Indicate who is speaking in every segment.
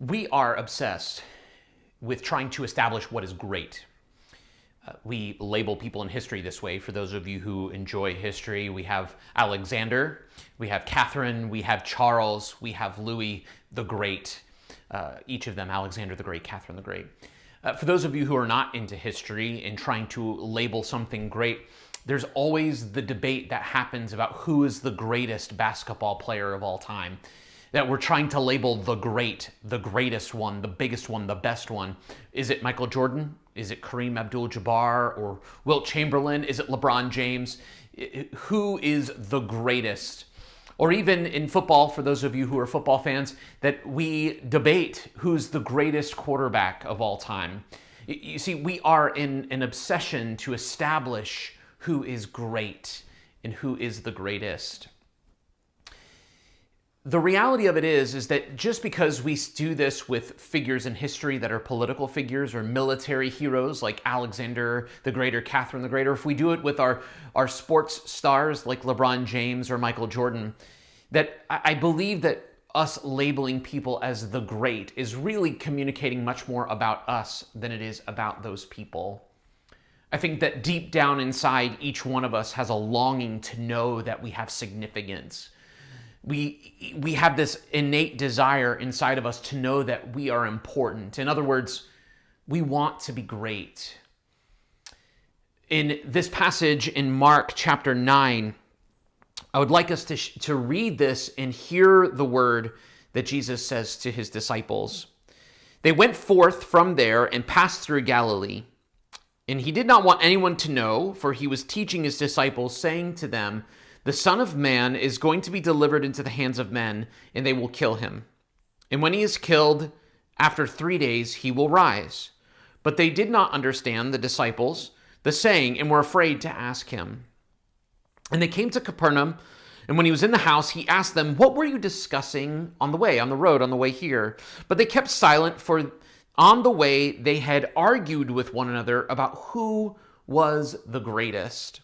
Speaker 1: We are obsessed with trying to establish what is great. We label people in history this way. For those of you who enjoy history, we have Alexander, we have Catherine, we have Charles, we have Louis the Great. Each of them, Alexander the Great, Catherine the Great. For those of you who are not into history and trying to label something great, there's always the debate that happens about who is the greatest basketball player of all time. That we're trying to label the great, the greatest one, the biggest one, the best one. Is it Michael Jordan? Is it Kareem Abdul-Jabbar or Wilt Chamberlain? Is it LeBron James? Who is the greatest? Or even in football, for those of you who are football fans, that we debate who's the greatest quarterback of all time. You see, we are in an obsession to establish who is great and who is the greatest. The reality of it is that just because we do this with figures in history that are political figures or military heroes like Alexander the Great or Catherine the Great, or if we do it with our sports stars like LeBron James or Michael Jordan, that I believe that us labeling people as the great is really communicating much more about us than it is about those people. I think that deep down inside, each one of us has a longing to know that we have significance. We have this innate desire inside of us to know that we are important. In other words, we want to be great. In this passage in Mark chapter 9, I would like us to read this and hear the word that Jesus says to his disciples. They went forth from there and passed through Galilee. And he did not want anyone to know, for he was teaching his disciples, saying to them, "The Son of Man is going to be delivered into the hands of men, and they will kill him. And when he is killed, after 3 days he will rise." But they did not understand, the disciples, the saying, and were afraid to ask him. And they came to Capernaum, and when he was in the house, he asked them, "What were you discussing on the way, on the road, on the way here?" But they kept silent, for on the way they had argued with one another about who was the greatest.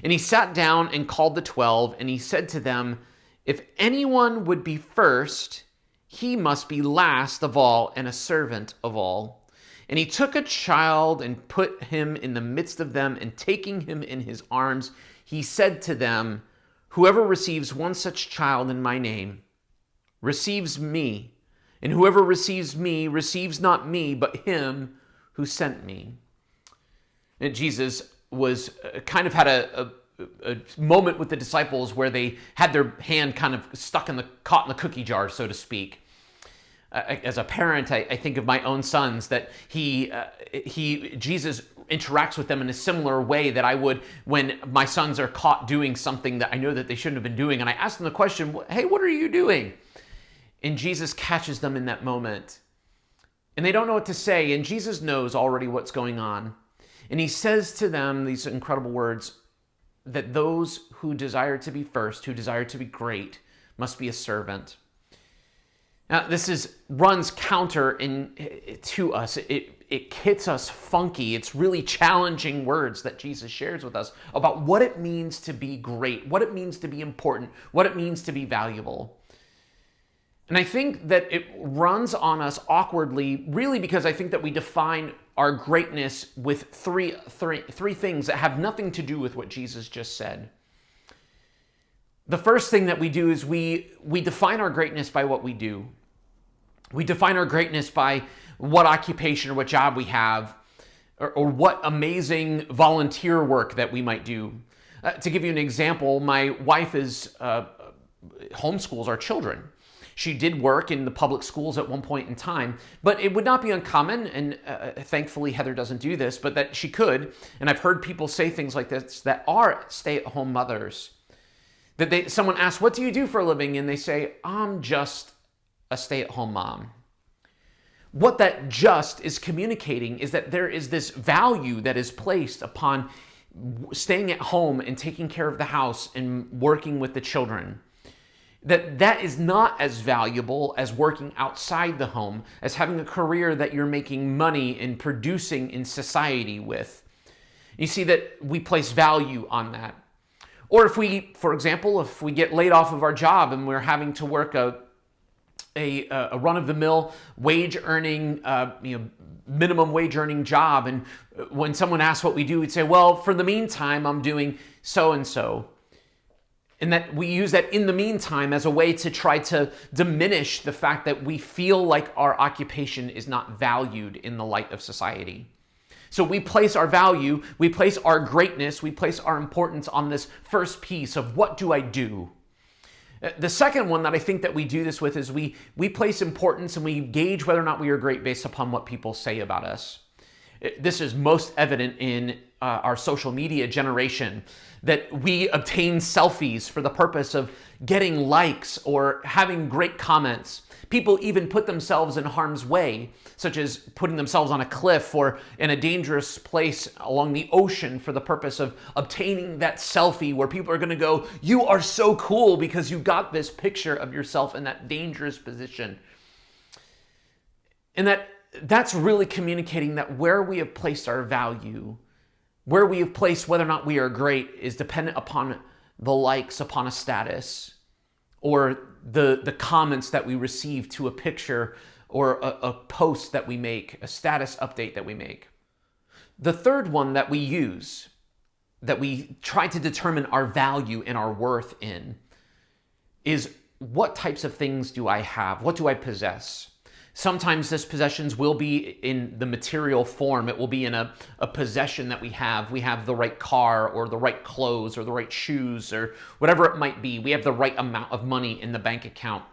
Speaker 1: And he sat down and called the 12, and he said to them, "If anyone would be first, he must be last of all and a servant of all." And he took a child and put him in the midst of them, and taking him in his arms, he said to them, "Whoever receives one such child in my name receives me, and whoever receives me receives not me, but him who sent me." And Jesus was kind of had a moment with the disciples where they had their hand kind of caught in the cookie jar, so to speak. As a parent, I think of my own sons, that Jesus interacts with them in a similar way that I would when my sons are caught doing something that I know that they shouldn't have been doing. And I ask them the question, "Hey, what are you doing?" And Jesus catches them in that moment. And they don't know what to say. And Jesus knows already what's going on. And he says to them these incredible words, that those who desire to be first, who desire to be great, must be a servant. Now, this runs counter to us. It hits us funky. It's really challenging words that Jesus shares with us about what it means to be great, what it means to be important, what it means to be valuable. And I think that it runs on us awkwardly, really because I think that we define our greatness with three things that have nothing to do with what Jesus just said. The first thing that we do is we define our greatness by what we do. We define our greatness by what occupation or what job we have, or what amazing volunteer work that we might do. To give you an example, my wife homeschools our children. She did work in the public schools at one point in time, but it would not be uncommon, and thankfully Heather doesn't do this, but that she could, and I've heard people say things like this that are stay-at-home mothers, that someone asks, "What do you do for a living?" And they say, "I'm just a stay-at-home mom." What that just is communicating is that there is this value that is placed upon staying at home and taking care of the house and working with the children. That is not as valuable as working outside the home, as having a career that you're making money and producing in society with. You see that we place value on that. Or if we, for example, if we get laid off of our job and we're having to work a run-of-the-mill wage-earning, minimum wage-earning job. And when someone asks what we do, we'd say, well, for the meantime, I'm doing so-and-so. And that we use that in the meantime as a way to try to diminish the fact that we feel like our occupation is not valued in the light of society. So we place our value, we place our greatness, we place our importance on this first piece of what do I do? The second one that I think that we do this with is we place importance and we gauge whether or not we are great based upon what people say about us. This is most evident in our social media generation, that we obtain selfies for the purpose of getting likes or having great comments. People even put themselves in harm's way, such as putting themselves on a cliff or in a dangerous place along the ocean for the purpose of obtaining that selfie where people are going to go, you are so cool because you got this picture of yourself in that dangerous position. And that's really communicating that where we have placed our value, where we have placed whether or not we are great, is dependent upon the likes upon a status or the comments that we receive to a picture or a post that we make, a status update that we make. The third one that we use, that we try to determine our value and our worth in, is what types of things do I have? What do I possess? Sometimes this possessions will be in the material form. It will be in a possession that we have. We have the right car or the right clothes or the right shoes or whatever it might be. We have the right amount of money in the bank account.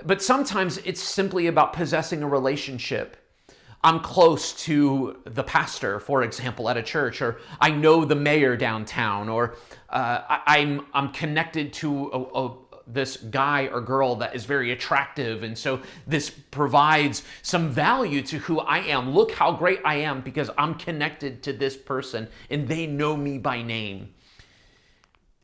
Speaker 1: But sometimes it's simply about possessing a relationship. I'm close to the pastor, for example, at a church, or I know the mayor downtown, or I'm connected to this guy or girl that is very attractive, and so this provides some value to who I am. Look how great I am because I'm connected to this person and they know me by name.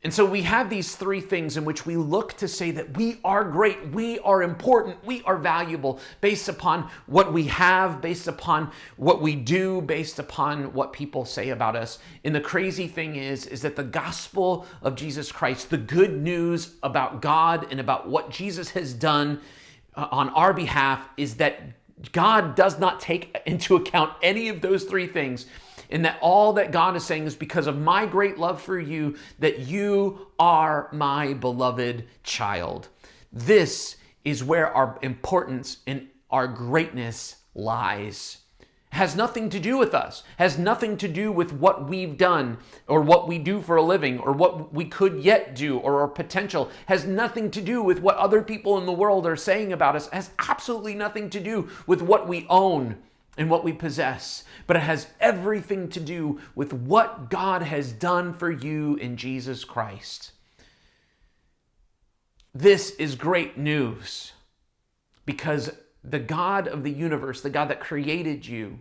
Speaker 1: And so we have these three things in which we look to say that we are great, we are important, we are valuable based upon what we have, based upon what we do, based upon what people say about us. And the crazy thing is that the gospel of Jesus Christ, the good news about God and about what Jesus has done on our behalf, is that God does not take into account any of those three things. And that all that God is saying is because of my great love for you, that you are my beloved child. This is where our importance and our greatness lies. Has nothing to do with us, has nothing to do with what we've done or what we do for a living or what we could yet do or our potential, has nothing to do with what other people in the world are saying about us, has absolutely nothing to do with what we own and what we possess, but it has everything to do with what God has done for you in Jesus Christ. This is great news because the God of the universe, the God that created you,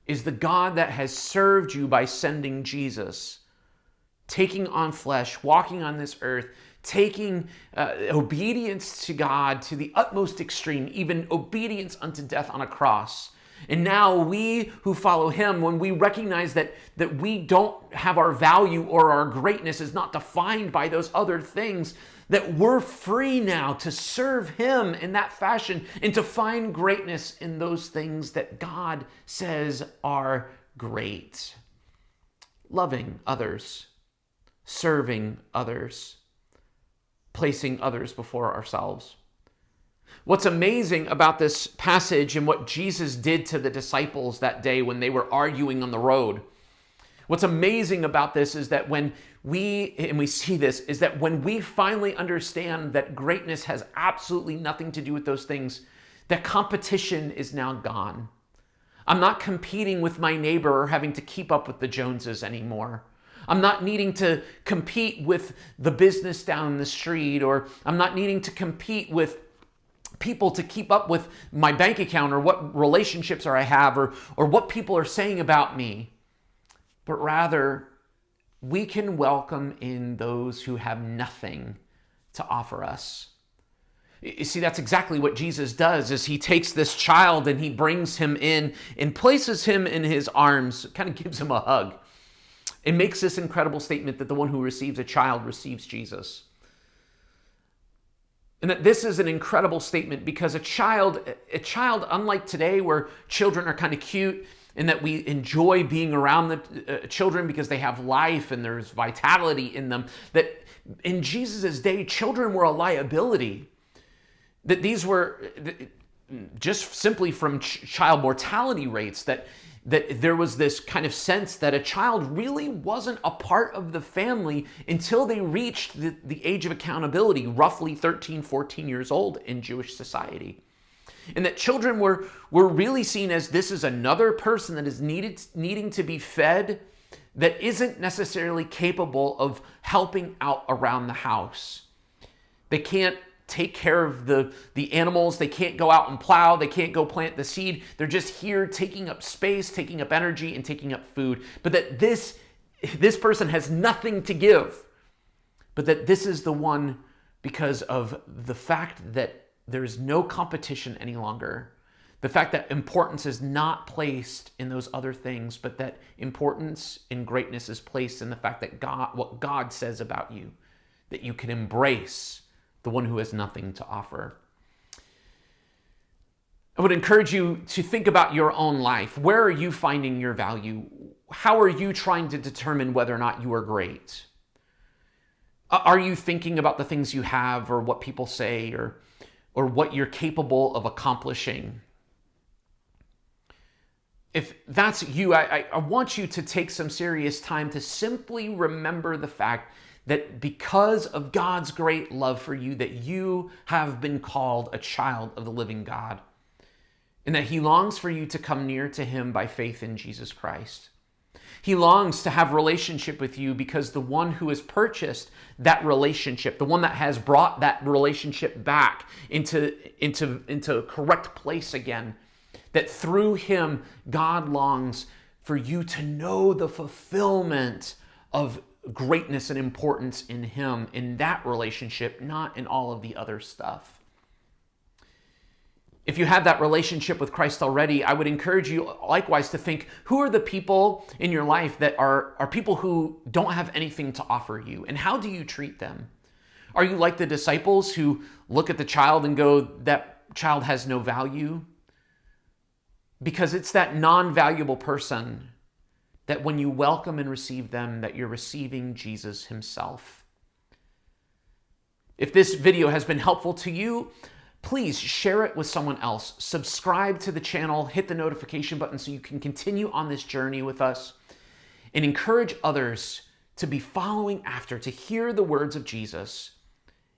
Speaker 1: is the God that has served you by sending Jesus, taking on flesh, walking on this earth, taking obedience to God to the utmost extreme, even obedience unto death on a cross. And now we who follow him, when we recognize that we don't have our value or our greatness is not defined by those other things, that we're free now to serve him in that fashion and to find greatness in those things that God says are great. Loving others, serving others, placing others before ourselves. What's amazing about this passage and what Jesus did to the disciples that day when they were arguing on the road, what's amazing about this is that when we see this, is that when we finally understand that greatness has absolutely nothing to do with those things, that competition is now gone. I'm not competing with my neighbor or having to keep up with the Joneses anymore. I'm not needing to compete with the business down the street, or I'm not needing to compete with people to keep up with my bank account or what relationships I have or what people are saying about me. But rather, we can welcome in those who have nothing to offer us. You see, that's exactly what Jesus does, is he takes this child and he brings him in and places him in his arms, kind of gives him a hug, and makes this incredible statement that the one who receives a child receives Jesus. And that this is an incredible statement because a child, unlike today where children are kind of cute and that we enjoy being around the children because they have life and there's vitality in them, that in Jesus' day, children were a liability. That these were just simply from child mortality rates, that there was this kind of sense that a child really wasn't a part of the family until they reached the age of accountability, roughly 13, 14 years old in Jewish society. And that children were really seen as this is another person that is needing to be fed, that isn't necessarily capable of helping out around the house. They can't take care of the animals. They can't go out and plow. They can't go plant the seed. They're just here taking up space, taking up energy, and taking up food. But that this person has nothing to give. But that this is the one, because of the fact that there is no competition any longer. The fact that importance is not placed in those other things, but that importance and greatness is placed in the fact that what God says about you, that you can embrace the one who has nothing to offer. I would encourage you to think about your own life. Where are you finding your value? How are you trying to determine whether or not you are great? Are you thinking about the things you have or what people say or what you're capable of accomplishing? If that's you, I want you to take some serious time to simply remember the fact that because of God's great love for you, that you have been called a child of the living God, and that he longs for you to come near to him by faith in Jesus Christ. He longs to have relationship with you because the one who has purchased that relationship, the one that has brought that relationship back into a correct place again, that through him, God longs for you to know the fulfillment of greatness and importance in him, in that relationship, not in all of the other stuff. If you have that relationship with Christ already, I would encourage you likewise to think, who are the people in your life that are people who don't have anything to offer you, and how do you treat them? Are you like the disciples who look at the child and go, that child has no value? Because it's that non-valuable person that when you welcome and receive them, that you're receiving Jesus himself. If this video has been helpful to you, please share it with someone else. Subscribe to the channel, hit the notification button so you can continue on this journey with us, and encourage others to be following after, to hear the words of Jesus,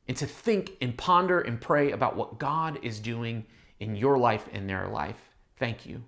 Speaker 1: and to think and ponder and pray about what God is doing in your life and their life. Thank you.